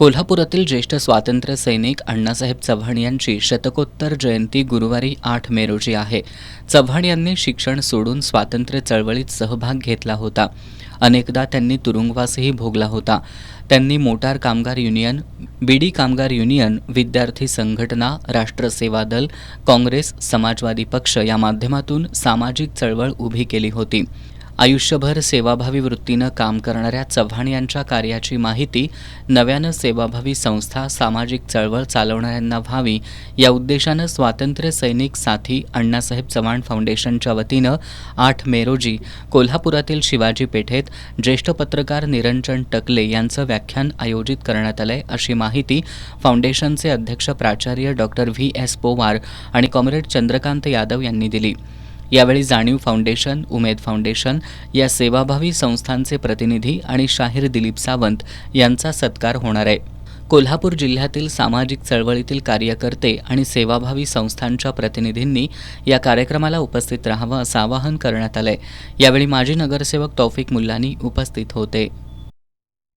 कोल्हापुरातील ज्येष्ठ स्वातंत्र्य सैनिक अण्णासाहेब चव्हाण यांची शतकोत्तर जयंती गुरुवारी 8 मे रोजी आहे. चव्हाण यांनी शिक्षण सोडून स्वातंत्र्य चळवळीत सहभाग घेतला होता. अनेकदा त्यांनी तुरुंगवासही भोगला होता. त्यांनी मोटार कामगार युनियन, बीडी कामगार युनियन, विद्यार्थी संघटना, राष्ट्र सेवा दल, काँग्रेस, समाजवादी पक्ष या माध्यमातून सामाजिक चळवळ उभी केली होती. आयुष्यभर सेवाभावी वृत्तीनं काम करणाऱ्या चव्हाण यांच्या कार्याची माहिती नव्यानं सेवाभावी संस्था, सामाजिक चळवळ चालवणाऱ्यांना व्हावी या उद्देशानं स्वातंत्र्य सैनिक साथी अण्णासाहेब चव्हाण फाउंडेशनच्या वतीनं 8 मे रोजी कोल्हापुरातील शिवाजी पेठेत ज्येष्ठ पत्रकार निरंजन टकले यांचं व्याख्यान आयोजित करण्यात आलंय, अशी माहिती फाउंडेशनचे अध्यक्ष प्राचार्य डॉक्टर व्ही.एस. पोवार आणि कॉम्रेड चंद्रकांत यादव यांनी दिली. यावेळी जाणीव फाउंडेशन, उमेद फाउंडेशन या सेवाभावी संस्थांचे प्रतिनिधी आणि शाहीर दिलीप सावंत यांचा सत्कार होणार आहे. कोल्हापूर जिल्ह्यातील सामाजिक चळवळीतील कार्यकर्ते आणि सेवाभावी संस्थांच्या प्रतिनिधींनी या कार्यक्रमाला उपस्थित राहावं असं आवाहन करण्यात आलंय. यावेळी माजी नगरसेवक तौफिक मुल्लानी उपस्थित होते.